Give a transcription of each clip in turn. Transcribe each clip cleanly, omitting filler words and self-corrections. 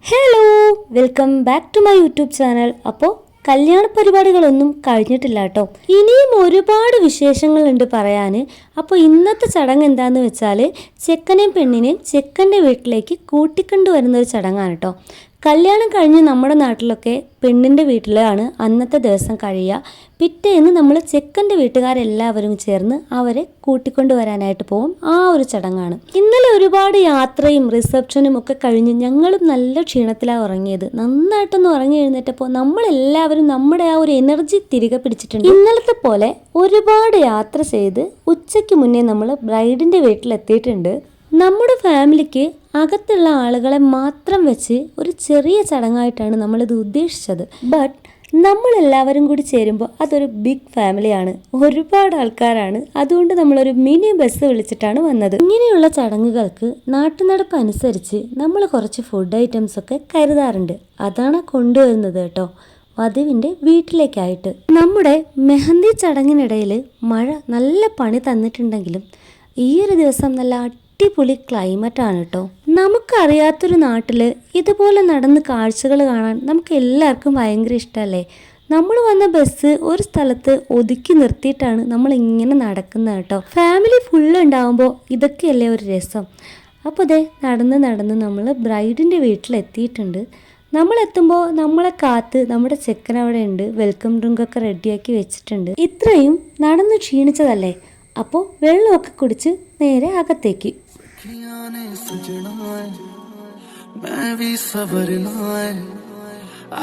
Hello, welcome back to my YouTube channel. അപ്പോൾ കല്യാണ പരിപാടികളൊന്നും കഴിഞ്ഞിട്ടില്ല കേട്ടോ. ഇനിയും ഒരുപാട് വിശേഷങ്ങളുണ്ട് പറയാൻ. അപ്പോൾ ഇന്നത്തെ ചടങ്ങ് എന്താണെന്ന് വെച്ചാൽ ചെക്കനെയും പെണ്ണിനെയും ചെക്കൻ്റെ വീട്ടിലേക്ക് കൂട്ടിക്കൊണ്ടുവരുന്ന ഒരു ചടങ്ങാണ് കേട്ടോ. കല്യാണം കഴിഞ്ഞ് നമ്മുടെ നാട്ടിലൊക്കെ പെണ്ണിൻ്റെ വീട്ടിലാണ് അന്നത്തെ ദിവസം കഴിയുക. പിറ്റേന്ന് നമ്മൾ ചെക്കൻ്റെ വീട്ടുകാരെല്ലാവരും ചേർന്ന് അവരെ കൂട്ടിക്കൊണ്ടുവരാനായിട്ട് പോകും. ആ ഒരു ചടങ്ങാണ്. ഇന്നലെ ഒരുപാട് യാത്രയും റിസപ്ഷനും ഒക്കെ കഴിഞ്ഞ് ഞങ്ങളും നല്ല ക്ഷീണത്തിലാണ് ഉറങ്ങിയത്. നന്നായിട്ടൊന്ന് ഉറങ്ങി എഴുന്നേറ്റപ്പോൾ നമ്മളെല്ലാവരും നമ്മുടെ ആ ഒരു എനർജി തിരികെ പിടിച്ചിട്ടുണ്ട്. ഇന്നലത്തെ പോലെ ഒരുപാട് യാത്ര ചെയ്ത് ഉച്ചയ്ക്ക് മുന്നേ നമ്മൾ ബ്രൈഡിൻ്റെ വീട്ടിലെത്തിയിട്ടുണ്ട്. നമ്മുടെ ഫാമിലിക്ക് അകത്തുള്ള ആളുകളെ മാത്രം വെച്ച് ഒരു ചെറിയ ചടങ്ങായിട്ടാണ് നമ്മളിത് ഉദ്ദേശിച്ചത്. ബട്ട് നമ്മളെല്ലാവരും കൂടി ചേരുമ്പോൾ അതൊരു ബിഗ് ഫാമിലിയാണ്, ഒരുപാട് ആൾക്കാരാണ്. അതുകൊണ്ട് നമ്മളൊരു മിനി ബസ് വിളിച്ചിട്ടാണ് വന്നത്. ഇങ്ങനെയുള്ള ചടങ്ങുകൾക്ക് നാട്ടുനടപ്പ് അനുസരിച്ച് നമ്മൾ കുറച്ച് ഫുഡ് ഐറ്റംസ് ഒക്കെ കരുതാറുണ്ട്. അതാണ് കൊണ്ടുവരുന്നത് കേട്ടോ, വധുവിൻ്റെ വീട്ടിലേക്കായിട്ട്. നമ്മുടെ മെഹന്തി ചടങ്ങിനിടയിൽ മഴ നല്ല പണി തന്നിട്ടുണ്ടെങ്കിലും ഈ ഒരു ദിവസം നല്ല അടിപൊളി ക്ലൈമറ്റാണ് കേട്ടോ. നമുക്കറിയാത്തൊരു നാട്ടിൽ ഇതുപോലെ നടന്ന് കാഴ്ചകൾ കാണാൻ നമുക്ക് എല്ലാവർക്കും ഭയങ്കര ഇഷ്ടമല്ലേ. നമ്മൾ വന്ന ബസ് ഒരു സ്ഥലത്ത് ഒതുക്കി നിർത്തിയിട്ടാണ് നമ്മൾ ഇങ്ങനെ നടക്കുന്നത് കേട്ടോ. ഫാമിലി ഫുള്ള് ഉണ്ടാകുമ്പോൾ ഇതൊക്കെയല്ലേ ഒരു രസം. അപ്പോൾ ദേ നടന്ന് നമ്മൾ ബ്രൈഡിൻ്റെ വീട്ടിലെത്തിയിട്ടുണ്ട്. നമ്മളെത്തുമ്പോൾ നമ്മളെ കാത്ത് നമ്മുടെ ചെക്കൻ അവിടെ ഉണ്ട്. വെൽക്കം ഡ്രിങ്കൊക്കെ റെഡിയാക്കി വെച്ചിട്ടുണ്ട്. ഇത്രയും നടന്ന് ക്ഷീണിച്ചതല്ലേ, അപ്പോൾ വെള്ളമൊക്കെ കുടിച്ച് നേരെ അകത്തേക്ക്.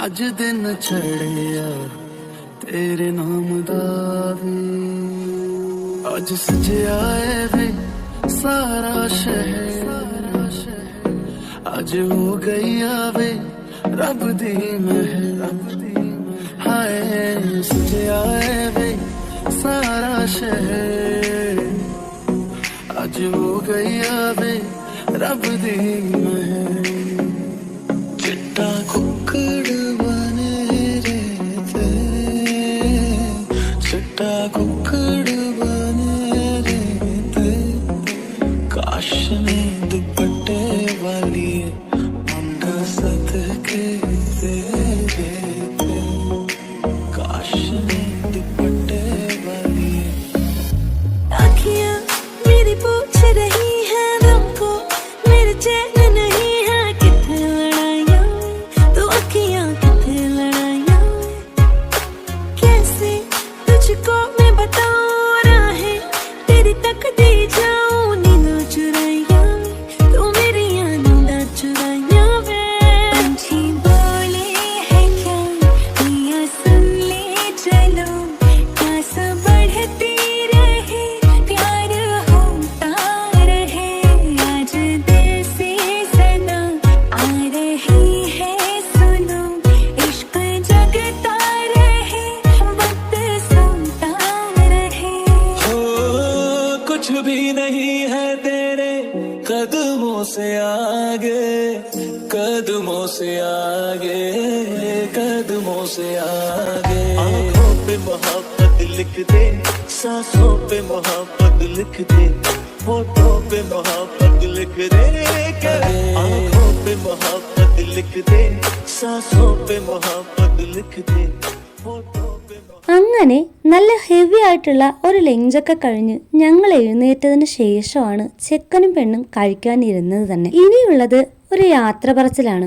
आज दिन चढ़िया तेरे नाम दा आज सजया वे सारा शहर आज हो गई वे रब दी महल हाय सजया वे सारा शहर आज हो गई वे रब दी महल चिट्टा कुकड़ बने रे थे चिट्टा कुकड़ बने रे थे काश में दुपट्टे वाली मुंडा सद के दे थे काश में दुपट्टे वाली आँखियाँ मेरी पूछ रही है हमको मेरे चैन नहीं है कितने लड़ाइयाँ तो आँखियाँ कितने लड़ाइयाँ कैसे तुझको मैं बताऊँ राहें तेरी तक दे जाऊँ नींद चुराइयाँ तू मेरी नींद चुराइयाँ वे पंछी बोले है क्या मियाँ सुन ले चलो प्यास बढ़ती रहे प्यार होता रहे आज दिल से सना आ रही है सुनो इश्क जगता रहे वक्त सुनता रहे हो कुछ भी नहीं है तेरे कदमों से आगे कदमों से आगे कदमों से आगे आँखों पे मोहब्बत लिख दे सांसों पे मोहब्बत लिख दे होठों पे मोहब्बत लिख दे आँखों पे मोहब्बत लिख दे सांसों पे मोहब्बत लिख दे होठों पे അങ്ങനെ നല്ല ഹെവി ആയിട്ടുള്ള ഒരു ലഞ്ചൊക്കെ കഴിഞ്ഞ് ഞങ്ങൾ എഴുന്നേറ്റതിന് ശേഷമാണ് ചെക്കനും പെണ്ണും കഴിക്കാനിരുന്നത് തന്നെ. ഇനിയുള്ളത് ഒരു യാത്ര പറച്ചിലാണ്.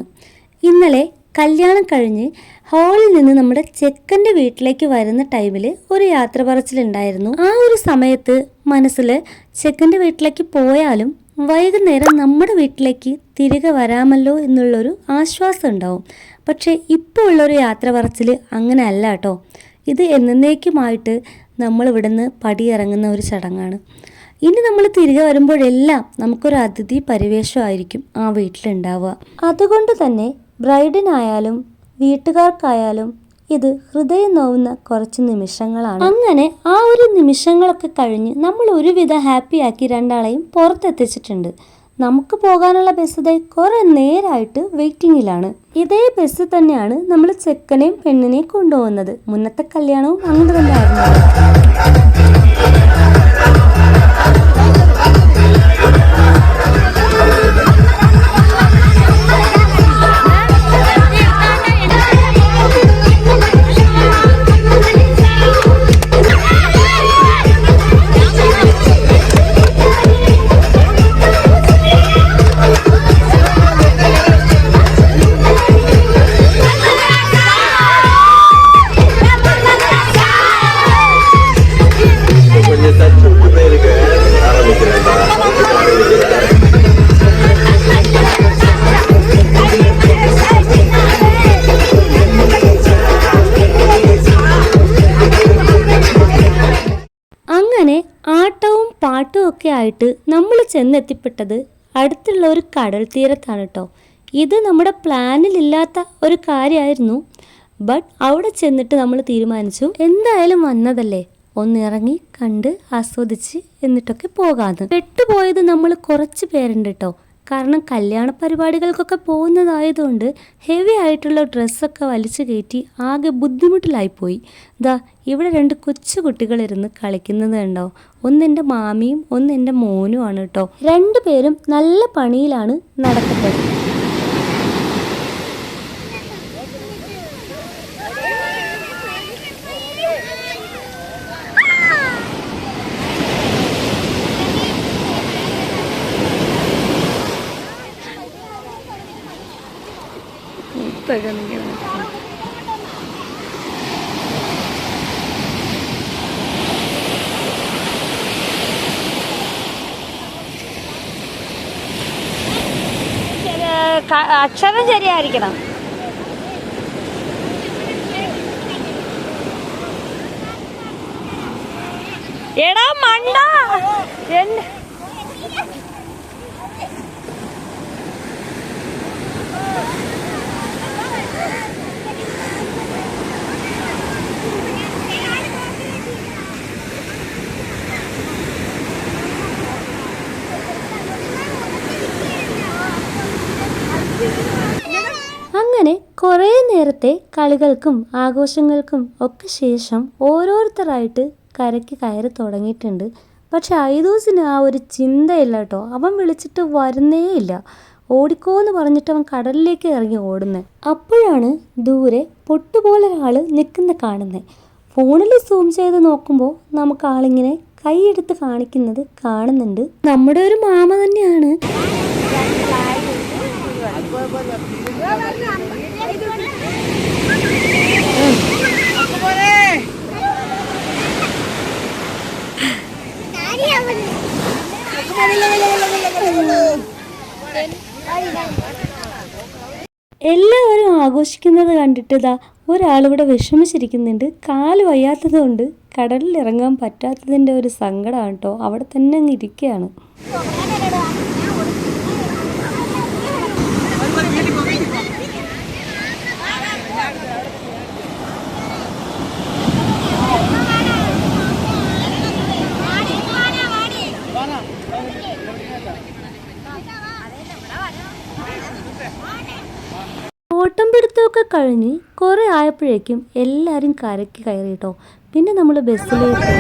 ഇന്നലെ കല്യാണം കഴിഞ്ഞ് ഹാളിൽ നിന്ന് നമ്മുടെ ചെക്കൻ്റെ വീട്ടിലേക്ക് വരുന്ന ടൈമിൽ ഒരു യാത്ര പറച്ചിലുണ്ടായിരുന്നു. ആ ഒരു സമയത്ത് മനസ്സിൽ ചെക്കൻ്റെ വീട്ടിലേക്ക് പോയാലും വൈകുന്നേരം നമ്മുടെ വീട്ടിലേക്ക് തിരികെ വരാമല്ലോ എന്നുള്ളൊരു ആശ്വാസം ഉണ്ടാവും. പക്ഷേ ഇപ്പോൾ ഉള്ളൊരു യാത്ര പറച്ചിൽ അങ്ങനെ അല്ല കേട്ടോ. ഇത് എന്നേക്കുമായിട്ട് നമ്മൾ ഇവിടുന്ന് പടിയിറങ്ങുന്ന ഒരു ചടങ്ങാണ്. ഇനി നമ്മൾ തിരികെ വരുമ്പോഴെല്ലാം നമുക്കൊരു അതിഥി പരിവേഷമായിരിക്കും ആ വീട്ടിലുണ്ടാവുക. അതുകൊണ്ട് തന്നെ ബ്രൈഡിനായാലും വീട്ടുകാർക്കായാലും ഇത് ഹൃദയം നോവുന്ന കുറച്ച് നിമിഷങ്ങളാണ്. അങ്ങനെ ആ ഒരു നിമിഷങ്ങളൊക്കെ കഴിഞ്ഞ് നമ്മൾ ഒരുവിധം ഹാപ്പിയാക്കി രണ്ടാളെയും പുറത്തെത്തിച്ചിട്ടുണ്ട്. നമുക്ക് പോകാനുള്ള ബസ് ഇതേ കുറെ നേരമായിട്ട് വെയിറ്റിങ്ങിലാണ്. ഇതേ ബസ് തന്നെയാണ് നമ്മൾ ചെക്കനെയും പെണ്ണിനെയും കൊണ്ടുപോകുന്നത്. മുന്നത്തെ കല്യാണവും അങ്ങനെ തന്നെ ആയിരുന്നു. ആയിട്ട് നമ്മൾ ചെന്നെത്തിപ്പെട്ടത് അടുത്തുള്ള ഒരു കടൽ തീരത്താണ് കേട്ടോ. ഇത് നമ്മുടെ പ്ലാനിലില്ലാത്ത ഒരു കാര്യമായിരുന്നു. ബട്ട് അവിടെ ചെന്നിട്ട് നമ്മൾ തീരുമാനിച്ചു എന്തായാലും വന്നതല്ലേ, ഒന്നിറങ്ങി കണ്ട് ആസ്വദിച്ച് എന്നിട്ടൊക്കെ പോകാമെന്ന്. പെട്ടുപോയത് നമ്മൾ കുറച്ച് പേരുണ്ട് കേട്ടോ. കാരണം കല്യാണ പരിപാടികൾക്കൊക്കെ പോകുന്നതായതുകൊണ്ട് ഹെവി ആയിട്ടുള്ള ഡ്രസ്സൊക്കെ വലിച്ചു കയറ്റി ആകെ ബുദ്ധിമുട്ടിലായിപ്പോയി. ദാ ഇവിടെ 2 കൊച്ചു കുട്ടികളിരുന്ന് കളിക്കുന്നത് കണ്ടോ. ഒന്ന് എൻ്റെ മാമിയും ഒന്ന് എൻ്റെ മോനുമാണ് കേട്ടോ. 2 പേരും നല്ല പണിയിലാണ് നടക്കുന്നത്. അക്ഷരം ശരിയായിരിക്കണം. എടാ മണ്ട അങ്ങനെ കുറേ നേരത്തെ കളികൾക്കും ആഘോഷങ്ങൾക്കും ഒക്കെ ശേഷം ഓരോരുത്തരായിട്ട് കരയ്ക്ക് കയറി തുടങ്ങിയിട്ടുണ്ട്. പക്ഷെ ഐദൂസിന് ആ ഒരു ചിന്തയില്ല കേട്ടോ. അവൻ വിളിച്ചിട്ട് വരുന്നേയില്ല. ഓടിക്കോന്ന് പറഞ്ഞിട്ട് അവൻ കടലിലേക്ക് ഇറങ്ങി ഓടുന്നത്. അപ്പോഴാണ് ദൂരെ പൊട്ടുപോലെ ഒരാൾ നിൽക്കുന്ന കാണുന്നത്. ഫോണിൽ സൂം ചെയ്ത് നോക്കുമ്പോൾ നമുക്ക് ആളിങ്ങനെ കൈയെടുത്ത് കാണിക്കുന്നത് കാണുന്നുണ്ട്. നമ്മുടെ ഒരു മാമ തന്നെയാണ്. എല്ലാവരും ആഘോഷിക്കുന്നത് കണ്ടിട്ട് ഇതാ ഒരാളിവിടെ വിഷമിച്ചിരിക്കുന്നുണ്ട്. കാല് വയ്യാത്തത് കൊണ്ട് കടലിൽ ഇറങ്ങാൻ പറ്റാത്തതിൻ്റെ ഒരു സങ്കടമാണ് കേട്ടോ. അവിടെ തന്നെ അങ്ങ് ഇരിക്കുകയാണ്. ഓട്ടം പിടുത്തമൊക്കെ കഴിഞ്ഞ് കുറേ ആയപ്പോഴേക്കും എല്ലാവരും കരയ്ക്ക് കയറി കേട്ടോ. പിന്നെ നമ്മൾ ബസ്സിലേക്ക്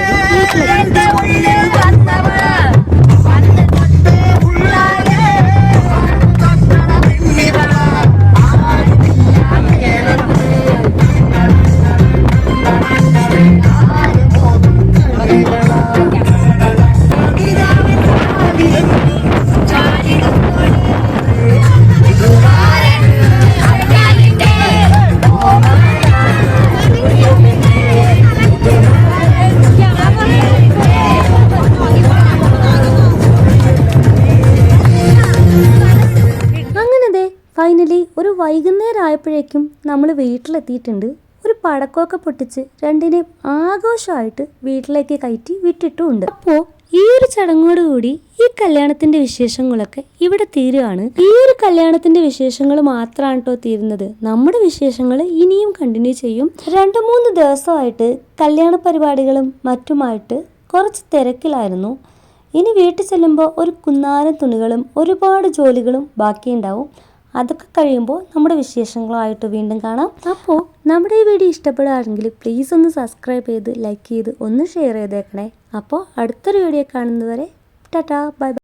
ഫൈനലി ഒരു വൈകുന്നേരം ആയപ്പോഴേക്കും നമ്മൾ വീട്ടിലെത്തിയിട്ടുണ്ട്. ഒരു പടക്കമൊക്കെ പൊട്ടിച്ച് രണ്ടിനെയും ആഘോഷമായിട്ട് വീട്ടിലേക്ക് കയറ്റി വിട്ടിട്ടുമുണ്ട്. അപ്പോൾ ഈ ഒരു ചടങ്ങോടുകൂടി ഈ കല്യാണത്തിൻ്റെ വിശേഷങ്ങളൊക്കെ ഇവിടെ തീരുകയാണ്. ഈ ഒരു കല്യാണത്തിൻ്റെ വിശേഷങ്ങൾ മാത്രമാണ് കേട്ടോ തീരുന്നത്. നമ്മുടെ വിശേഷങ്ങൾ ഇനിയും കണ്ടിന്യൂ ചെയ്യും. 2-3 ദിവസമായിട്ട് കല്യാണ പരിപാടികളും മറ്റുമായിട്ട് കുറച്ച് തിരക്കിലായിരുന്നു. ഇനി വീട്ടിൽ ചെല്ലുമ്പോൾ ഒരു കുന്നാരം തുണികളും ഒരുപാട് ജോലികളും ബാക്കിയുണ്ടാവും. അതൊക്കെ കഴിയുമ്പോൾ നമ്മുടെ വിശേഷങ്ങളുമായിട്ട് വീണ്ടും കാണാം. അപ്പോൾ നമ്മുടെ ഈ വീഡിയോ ഇഷ്ടപ്പെടുകയാണെങ്കിൽ പ്ലീസ് ഒന്ന് സബ്സ്ക്രൈബ് ചെയ്ത് ലൈക്ക് ചെയ്ത് ഒന്ന് ഷെയർ ചെയ്തേക്കണേ. അപ്പോൾ അടുത്തൊരു വീഡിയോ കാണുന്നതുവരെ ടാറ്റാ ബൈ ബൈ.